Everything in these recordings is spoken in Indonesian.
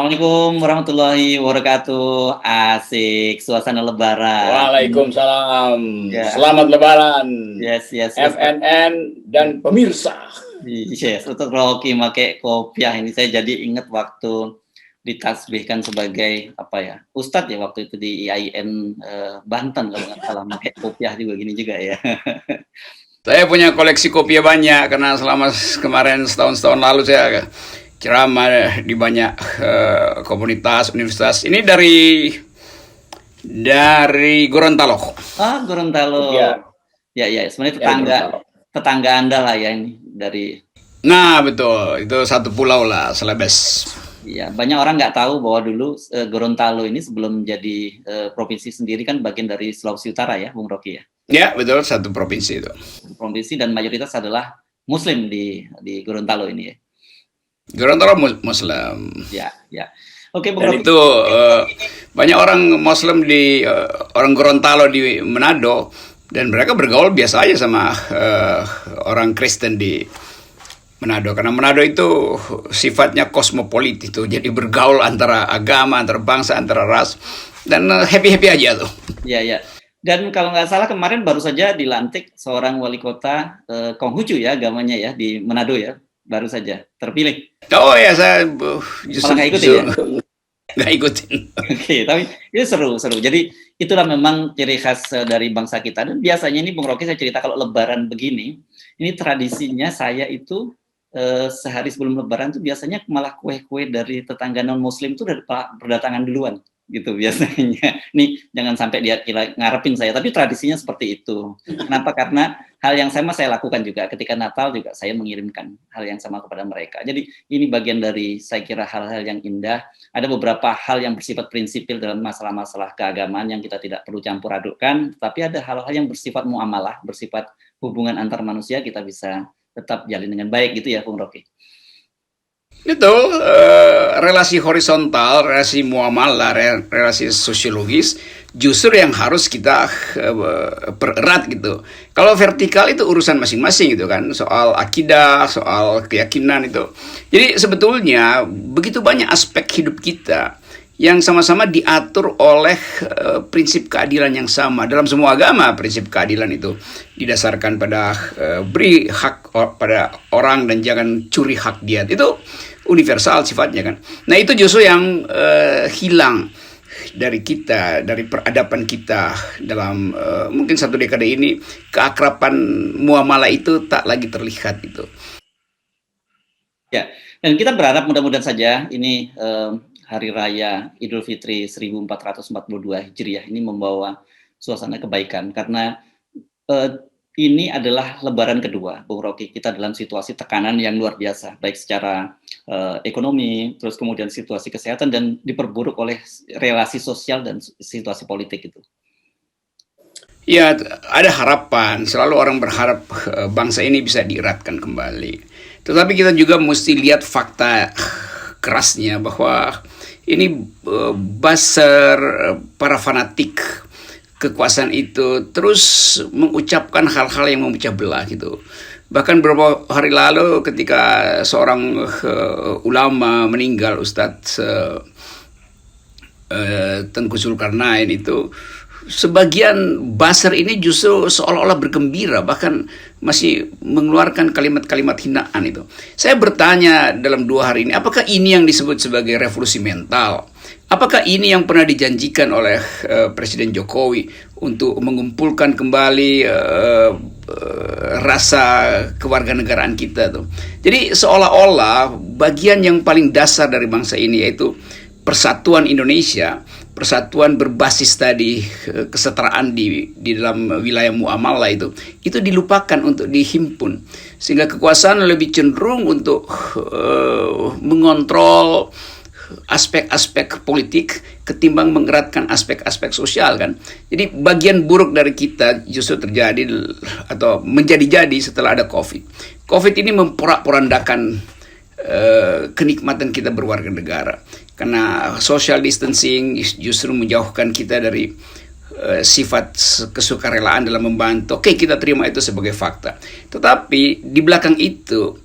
Assalamualaikum warahmatullahi wabarakatuh. Asik, suasana lebaran. Waalaikumsalam. Ya, Selamat Lebaran, yes. FNN dan pemirsa. Yes, untuk Rocky pakai kopiah ini saya jadi ingat waktu ditasbihkan sebagai apa ya, Ustadz ya waktu itu di IAIN Banten kalau nggak salah pakai kopiah juga gini juga ya. Saya punya koleksi kopiah banyak karena selama kemarin setahun lalu saya ceramah di banyak komunitas, universitas. Ini dari Gorontalo. Gorontalo. Ya, sebenarnya tetangga Anda lah ya ini dari. Nah betul, itu satu pulau lah, Celebes. Ya, banyak orang nggak tahu bahwa dulu Gorontalo ini sebelum menjadi provinsi sendiri kan bagian dari Sulawesi Utara ya, Bung Rocky ya. Ya betul, satu provinsi itu. Provinsi dan mayoritas adalah Muslim di Gorontalo ini ya. Gorontalo Muslim. Ya. Oke, Bung Dan Rocky. itu banyak orang Muslim di orang Gorontalo di Manado dan mereka bergaul biasa aja sama orang Kristen di Manado karena Manado itu sifatnya kosmopolit itu, jadi bergaul antara agama, antara bangsa, antara ras dan happy aja tuh. Ya. Dan kalau nggak salah kemarin baru saja dilantik seorang wali kota Konghucu ya agamanya ya di Manado ya, baru saja terpilih. Oh ya, saya justru nggak ikutin ya? Nggak ikutin. Oke, tapi itu seru. Jadi itulah memang ciri khas dari bangsa kita. Dan biasanya ini Bung Rocky saya cerita kalau Lebaran begini, ini tradisinya saya itu sehari sebelum Lebaran tuh biasanya malah kue-kue dari tetangga non Muslim tuh udah berdatangan duluan gitu biasanya. Nih jangan sampai dia ngarepin saya, tapi tradisinya seperti itu. Kenapa? Karena hal yang sama saya lakukan juga ketika Natal juga saya mengirimkan hal yang sama kepada mereka. Jadi ini bagian dari saya kira hal-hal yang indah. Ada beberapa hal yang bersifat prinsipil dalam masalah-masalah keagamaan yang kita tidak perlu campur adukkan, tapi ada hal-hal yang bersifat muamalah, bersifat hubungan antar manusia kita bisa tetap jalin dengan baik gitu ya, Bung Rocky. Itu relasi horizontal, relasi muamalah, relasi sosiologis justru yang harus kita pererat gitu. Kalau vertikal itu urusan masing-masing gitu kan, soal akidah, soal keyakinan itu. Jadi sebetulnya begitu banyak aspek hidup kita yang sama-sama diatur oleh prinsip keadilan yang sama. Dalam semua agama prinsip keadilan itu didasarkan pada beri hak pada orang dan jangan curi hak dia. Itu universal sifatnya kan. Nah itu justru yang hilang dari kita, dari peradaban kita dalam mungkin satu dekade ini. Keakraban muamalah itu tak lagi terlihat itu. Ya, dan kita berharap mudah-mudahan saja ini Hari Raya Idul Fitri 1442 Hijriah ini membawa suasana kebaikan karena ini adalah Lebaran kedua, Bung Rocky. Kita dalam situasi tekanan yang luar biasa, baik secara ekonomi, terus kemudian situasi kesehatan dan diperburuk oleh relasi sosial dan situasi politik itu. Ya, ada harapan. Selalu orang berharap bangsa ini bisa dieratkan kembali. Tetapi kita juga mesti lihat fakta kerasnya bahwa ini buzzer para fanatik kekuasaan itu terus mengucapkan hal-hal yang memecah belah gitu. Bahkan beberapa hari lalu ketika seorang ulama meninggal, Ustadz Tengku Zulkarnain itu, sebagian buzzer ini justru seolah-olah bergembira, bahkan masih mengeluarkan kalimat-kalimat hinaan itu. Saya bertanya dalam 2 hari ini, apakah ini yang disebut sebagai revolusi mental? Apakah ini yang pernah dijanjikan oleh Presiden Jokowi untuk mengumpulkan kembali rasa kewarganegaraan kita tuh? Jadi seolah-olah bagian yang paling dasar dari bangsa ini yaitu persatuan Indonesia, persatuan berbasis tadi kesetaraan di dalam wilayah muamalah itu dilupakan untuk dihimpun, sehingga kekuasaan lebih cenderung untuk mengontrol aspek-aspek politik ketimbang mengeratkan aspek-aspek sosial kan. Jadi bagian buruk dari kita justru terjadi atau menjadi-jadi setelah ada COVID. COVID ini memporak-porandakan kenikmatan kita berwarga negara. Karena social distancing justru menjauhkan kita dari sifat kesukarelaan dalam membantu. Oke, kita terima itu sebagai fakta. Tetapi di belakang itu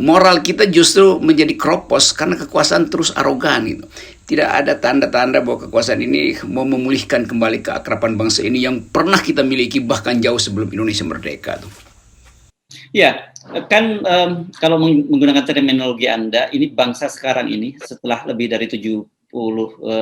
moral kita justru menjadi kropos karena kekuasaan terus arogan gitu. Tidak ada tanda-tanda bahwa kekuasaan ini mau memulihkan kembali keakraban bangsa ini yang pernah kita miliki bahkan jauh sebelum Indonesia merdeka tuh. Ya, kan kalau menggunakan terminologi Anda, ini bangsa sekarang ini setelah lebih dari 7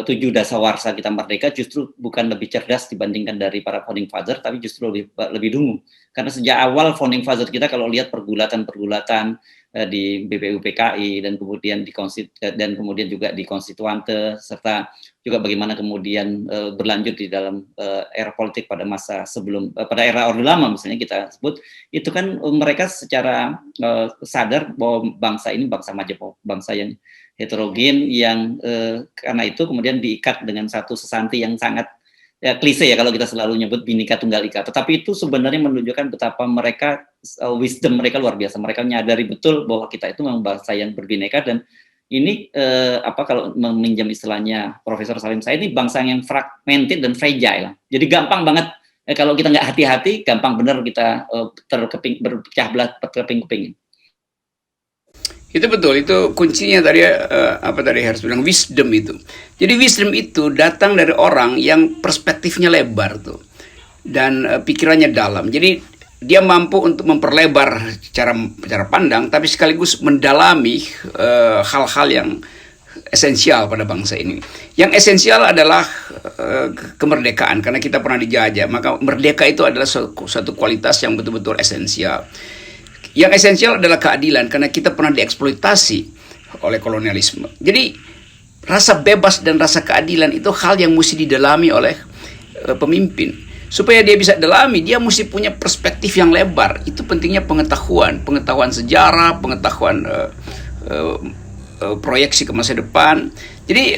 dasawarsa kita merdeka justru bukan lebih cerdas dibandingkan dari para founding father, tapi justru lebih dungu. Karena sejak awal founding father kita kalau lihat pergulatan-pergulatan di BPUPKI dan kemudian juga di Konstituante, serta juga bagaimana kemudian berlanjut di dalam era politik pada masa sebelum pada era Orde Lama misalnya kita sebut, itu kan mereka secara sadar bahwa bangsa ini bangsa majapahit, bangsa yang heterogen yang karena itu kemudian diikat dengan satu sesanti yang sangat klise ya kalau kita selalu nyebut Bhinneka Tunggal Ika, tetapi itu sebenarnya menunjukkan betapa mereka wisdom mereka luar biasa. Mereka menyadari betul bahwa kita itu memang bangsa yang berbineka, dan ini kalau meminjam istilahnya Profesor Salim Said, ini bangsa yang fragmented dan fragile. Jadi gampang banget kalau kita nggak hati-hati, gampang benar kita berpecah belah berkeping-keping. Itu betul, itu kuncinya tadi tadi harus bilang wisdom itu. Jadi wisdom itu datang dari orang yang perspektifnya lebar tuh dan pikirannya dalam. Jadi dia mampu untuk memperlebar cara pandang, tapi sekaligus mendalami hal-hal yang esensial pada bangsa ini. Yang esensial adalah kemerdekaan, karena kita pernah dijajah. Maka merdeka itu adalah suatu kualitas yang betul-betul esensial. Yang esensial adalah keadilan, karena kita pernah dieksploitasi oleh kolonialisme. Jadi rasa bebas dan rasa keadilan itu hal yang mesti didalami oleh pemimpin. Supaya dia bisa dalami, dia mesti punya perspektif yang lebar. Itu pentingnya pengetahuan sejarah, pengetahuan proyeksi ke masa depan. Jadi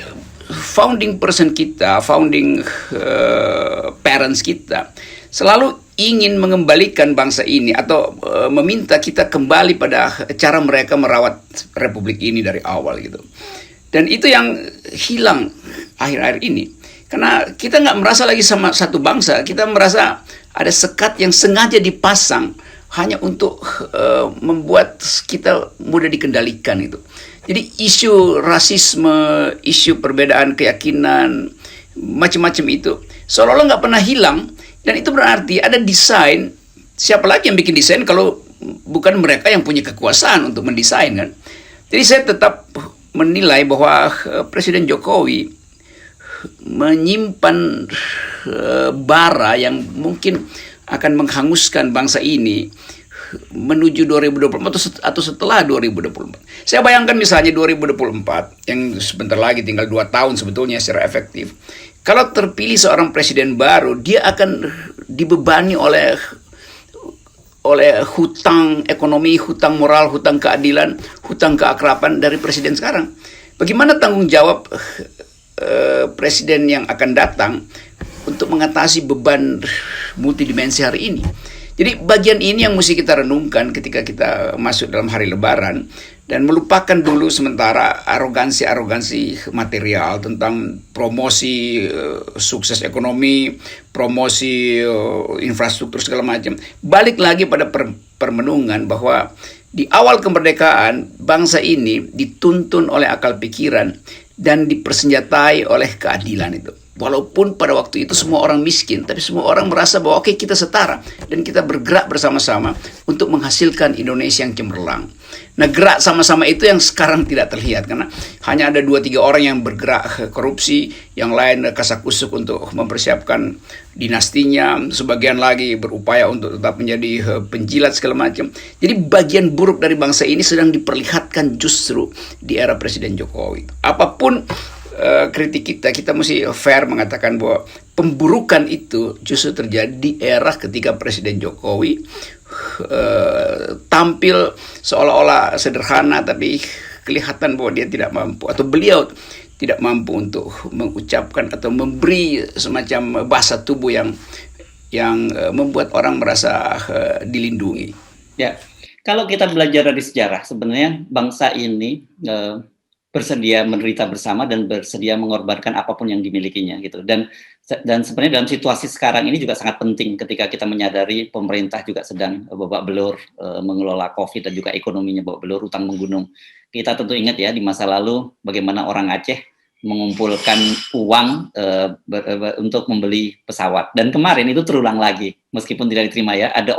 founding person kita, founding parents kita selalu ingin mengembalikan bangsa ini atau meminta kita kembali pada cara mereka merawat republik ini dari awal gitu. Dan itu yang hilang akhir-akhir ini. Karena kita nggak merasa lagi sama satu bangsa, kita merasa ada sekat yang sengaja dipasang hanya untuk membuat kita mudah dikendalikan itu. Jadi isu rasisme, isu perbedaan keyakinan, macam-macam itu seolah-olah nggak pernah hilang. Dan itu berarti ada desain. Siapa lagi yang bikin desain kalau bukan mereka yang punya kekuasaan untuk mendesain kan? Jadi saya tetap menilai bahwa Presiden Jokowi menyimpan bara yang mungkin akan menghanguskan bangsa ini menuju 2024 atau setelah 2024. Saya bayangkan misalnya 2024 yang sebentar lagi tinggal 2 tahun sebetulnya secara efektif. Kalau terpilih seorang presiden baru, dia akan dibebani oleh hutang ekonomi, hutang moral, hutang keadilan, hutang keakraban dari presiden sekarang. Bagaimana tanggung jawab presiden yang akan datang untuk mengatasi beban multidimensi hari ini? Jadi bagian ini yang mesti kita renungkan ketika kita masuk dalam hari Lebaran, dan melupakan dulu sementara arogansi material tentang promosi sukses ekonomi, promosi infrastruktur segala macam. Balik lagi pada permenungan bahwa di awal kemerdekaan bangsa ini dituntun oleh akal pikiran dan dipersenjatai oleh keadilan itu. Walaupun pada waktu itu semua orang miskin, tapi semua orang merasa bahwa oke, kita setara dan kita bergerak bersama-sama untuk menghasilkan Indonesia yang cemerlang. Nah, gerak sama-sama itu yang sekarang tidak terlihat karena hanya ada 2-3 orang yang bergerak korupsi, yang lain kasak-kusuk untuk mempersiapkan dinastinya, sebagian lagi berupaya untuk tetap menjadi penjilat segala macam. Jadi bagian buruk dari bangsa ini sedang diperlihatkan justru di era Presiden Jokowi. Apapun kritik kita mesti fair mengatakan bahwa pemburukan itu justru terjadi di era ketika Presiden Jokowi tampil seolah-olah sederhana, tapi kelihatan bahwa dia tidak mampu atau beliau tidak mampu untuk mengucapkan atau memberi semacam bahasa tubuh yang membuat orang merasa dilindungi. Ya, kalau kita belajar dari sejarah, sebenarnya bangsa ini bersedia menderita bersama dan bersedia mengorbankan apapun yang dimilikinya gitu. Dan sebenarnya dalam situasi sekarang ini juga sangat penting ketika kita menyadari pemerintah juga sedang babak belur mengelola COVID dan juga ekonominya babak belur, utang menggunung. Kita tentu ingat ya di masa lalu bagaimana orang Aceh mengumpulkan uang untuk membeli pesawat, dan kemarin itu terulang lagi meskipun tidak diterima ya, ada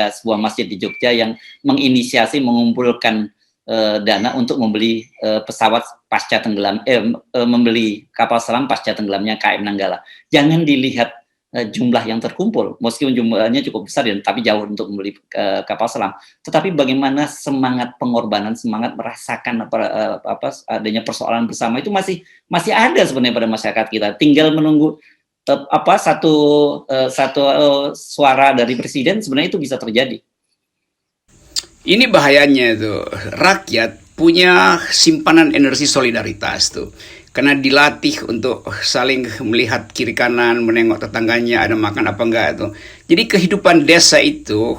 sebuah masjid di Jogja yang menginisiasi mengumpulkan dana untuk membeli pesawat pasca tenggelam, membeli kapal selam pasca tenggelamnya KM Nanggala. Jangan dilihat jumlah yang terkumpul, meskipun jumlahnya cukup besar, tapi jauh untuk membeli kapal selam. Tetapi bagaimana semangat pengorbanan, semangat merasakan adanya persoalan bersama itu masih ada sebenarnya pada masyarakat kita. Tinggal menunggu satu suara dari presiden, sebenarnya itu bisa terjadi. Ini bahayanya tuh, rakyat punya simpanan energi solidaritas tuh. Karena dilatih untuk saling melihat kiri kanan, menengok tetangganya ada makan apa enggak tuh. Jadi kehidupan desa itu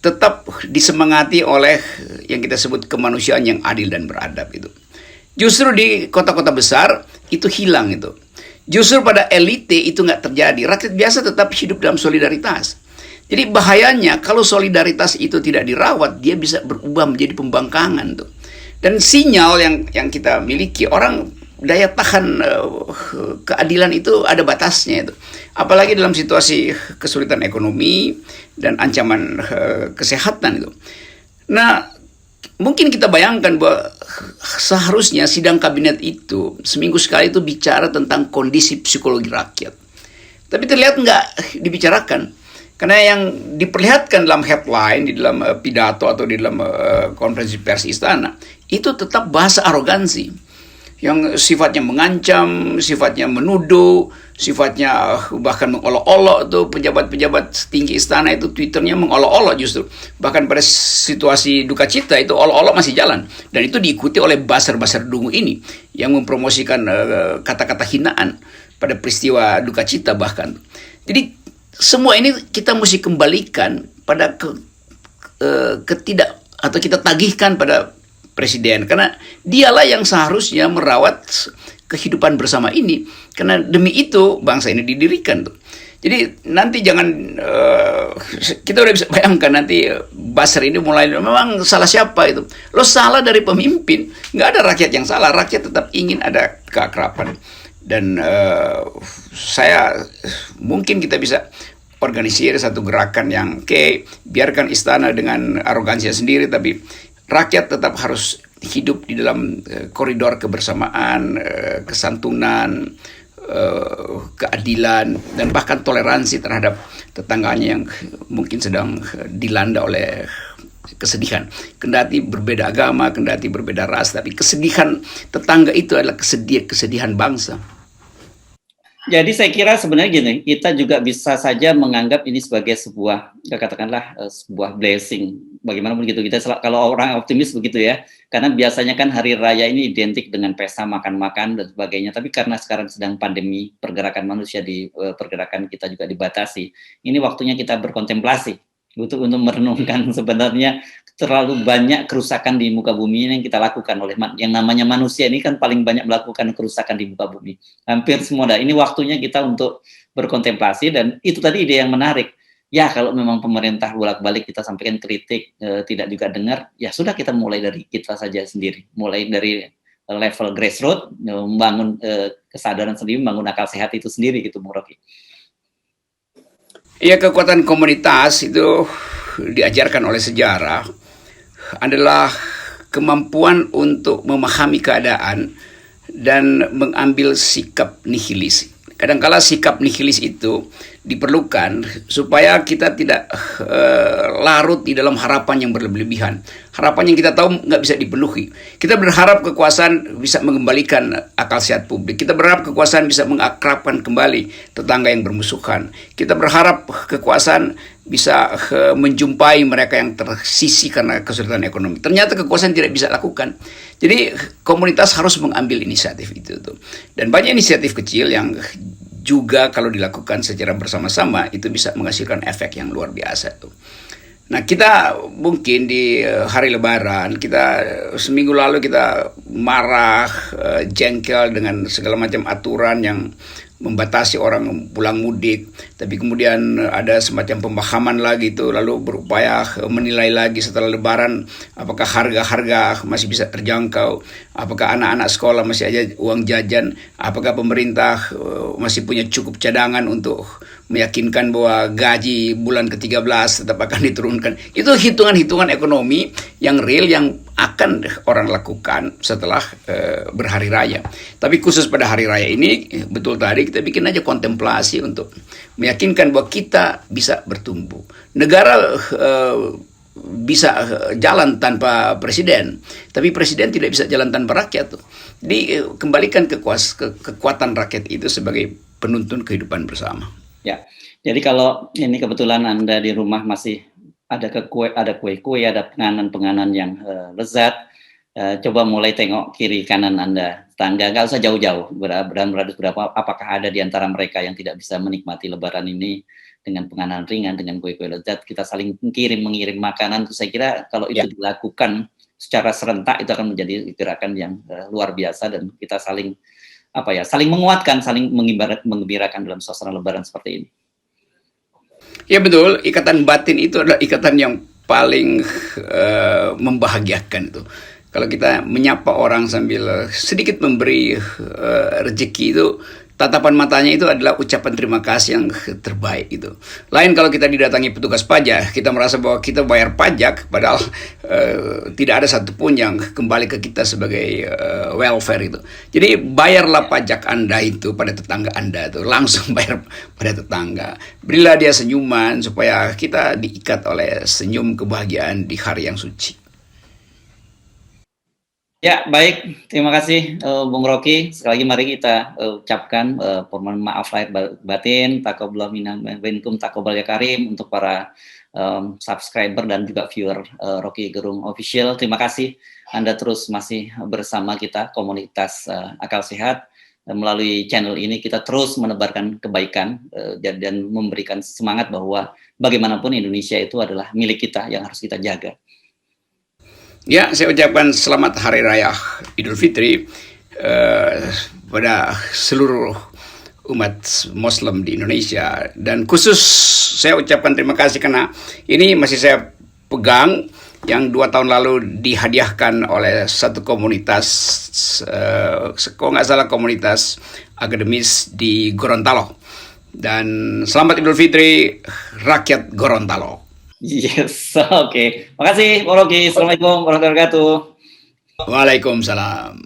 tetap disemangati oleh yang kita sebut kemanusiaan yang adil dan beradab itu. Justru di kota-kota besar itu hilang itu. Justru pada elite itu nggak terjadi. Rakyat biasa tetap hidup dalam solidaritas. Jadi bahayanya kalau solidaritas itu tidak dirawat, dia bisa berubah menjadi pembangkangan tuh. Dan sinyal yang kita miliki, orang daya tahan keadilan itu ada batasnya itu. Apalagi dalam situasi kesulitan ekonomi dan ancaman kesehatan itu. Nah, mungkin kita bayangkan bahwa seharusnya sidang kabinet itu seminggu sekali itu bicara tentang kondisi psikologi rakyat. Tapi terlihat nggak dibicarakan. Karena yang diperlihatkan dalam headline, di dalam pidato atau di dalam konferensi pers istana, itu tetap bahasa arogansi. Yang sifatnya mengancam, sifatnya menuduh, sifatnya bahkan mengolok-olok tuh pejabat-pejabat tinggi istana itu Twitternya mengolok-olok justru. Bahkan pada situasi duka cita itu olok-olok masih jalan. Dan itu diikuti oleh basar-basar dungu ini yang mempromosikan kata-kata hinaan pada peristiwa duka cita bahkan. Jadi semua ini kita mesti kembalikan pada atau kita tagihkan pada presiden, karena dialah yang seharusnya merawat kehidupan bersama ini, karena demi itu bangsa ini didirikan tuh. Jadi nanti jangan kita udah bisa bayangkan nanti Basar ini mulai memang salah siapa itu. Lo salah dari pemimpin, nggak ada rakyat yang salah, rakyat tetap ingin ada keakraban. Dan mungkin kita bisa organisir satu gerakan yang biarkan istana dengan arogansinya sendiri, tapi rakyat tetap harus hidup di dalam koridor kebersamaan, kesantunan, keadilan, dan bahkan toleransi terhadap tetangganya yang mungkin sedang dilanda oleh kesedihan. Kendati berbeda agama, kendati berbeda ras, tapi kesedihan tetangga itu adalah kesedihan bangsa. Jadi saya kira sebenarnya gini, kita juga bisa saja menganggap ini sebagai sebuah, katakanlah sebuah blessing. Bagaimanapun gitu, kita kalau orang optimis begitu ya, karena biasanya kan hari raya ini identik dengan pesta makan-makan dan sebagainya. Tapi karena sekarang sedang pandemi, pergerakan manusia pergerakan kita juga dibatasi. Ini waktunya kita berkontemplasi, untuk merenungkan sebenarnya terlalu banyak kerusakan di muka bumi yang kita lakukan oleh yang namanya manusia ini kan paling banyak melakukan kerusakan di muka bumi. Hampir semua dah. Ini waktunya kita untuk berkontemplasi, dan itu tadi ide yang menarik. Ya kalau memang pemerintah bolak-balik kita sampaikan kritik tidak juga dengar, ya sudah kita mulai dari kita saja sendiri. Mulai dari level grassroots, membangun kesadaran sendiri, membangun akal sehat itu sendiri gitu, Bung Rocky. Ya, kekuatan komunitas itu diajarkan oleh sejarah adalah kemampuan untuk memahami keadaan dan mengambil sikap nihilis. Kadang-kala sikap nihilis itu diperlukan supaya kita tidak larut di dalam harapan yang berlebihan. Harapan yang kita tahu nggak bisa dipenuhi. Kita berharap kekuasaan bisa mengembalikan akal sehat publik. Kita berharap kekuasaan bisa mengakrabkan kembali tetangga yang bermusuhan. Kita berharap kekuasaan bisa menjumpai mereka yang tersisih karena kesulitan ekonomi. Ternyata kekuasaan tidak bisa lakukan. Jadi komunitas harus mengambil inisiatif itu tuh. Dan banyak inisiatif kecil yang juga kalau dilakukan secara bersama-sama itu bisa menghasilkan efek yang luar biasa tuh. Nah, kita mungkin di hari Lebaran, kita seminggu lalu kita marah, jengkel dengan segala macam aturan yang membatasi orang pulang mudik, tapi kemudian ada semacam pemahaman lagi itu, lalu berupaya menilai lagi setelah Lebaran apakah harga-harga masih bisa terjangkau, apakah anak-anak sekolah masih ada uang jajan, apakah pemerintah masih punya cukup cadangan untuk meyakinkan bahwa gaji bulan ke-13 tetap akan diturunkan. Itu hitungan-hitungan ekonomi yang real yang akan orang lakukan setelah berhari raya. Tapi khusus pada hari raya ini, betul tadi kita bikin aja kontemplasi untuk meyakinkan bahwa kita bisa bertumbuh. Negara bisa jalan tanpa presiden, tapi presiden tidak bisa jalan tanpa rakyat. Dikembalikan kekuatan rakyat itu sebagai penuntun kehidupan bersama. Ya, jadi kalau ini kebetulan Anda di rumah masih ada kue-kue, ada penganan-penganan yang lezat, coba mulai tengok kiri kanan Anda, tetangga, nggak usah jauh-jauh, berapa apakah ada di antara mereka yang tidak bisa menikmati Lebaran ini dengan penganan ringan, dengan kue-kue lezat, kita saling mengirim makanan. Saya kira kalau itu dilakukan secara serentak itu akan menjadi gerakan yang luar biasa, dan kita saling menguatkan, saling menggembirakan dalam suasana Lebaran seperti ini. Ya betul, ikatan batin itu adalah ikatan yang paling membahagiakan itu. Kalau kita menyapa orang sambil sedikit memberi rezeki itu, tatapan matanya itu adalah ucapan terima kasih yang terbaik gitu. Lain kalau kita didatangi petugas pajak, kita merasa bahwa kita bayar pajak, padahal tidak ada satupun yang kembali ke kita sebagai welfare itu. Jadi bayarlah pajak Anda itu pada tetangga Anda itu, langsung bayar pada tetangga. Berilah dia senyuman supaya kita diikat oleh senyum kebahagiaan di hari yang suci. Ya, baik. Terima kasih Bung Rocky. Sekali lagi mari kita ucapkan permohonan maaf lahir batin, taqabbalallahu minna wa minkum, taqabbal ya karim, untuk para subscriber dan juga viewer Rocky Gerung Official. Terima kasih Anda terus masih bersama kita, komunitas Akal Sehat. Melalui channel ini kita terus menebarkan kebaikan dan memberikan semangat bahwa bagaimanapun Indonesia itu adalah milik kita yang harus kita jaga. Ya, saya ucapkan selamat Hari Raya Idul Fitri pada seluruh umat Muslim di Indonesia. Dan khusus saya ucapkan terima kasih karena ini masih saya pegang yang 2 tahun lalu dihadiahkan oleh satu komunitas, kalau nggak salah komunitas akademis di Gorontalo. Dan selamat Idul Fitri rakyat Gorontalo. Yes, oke. Makasih, Bung Rocky. Assalamualaikum warahmatullahi wabarakatuh. Waalaikumsalam.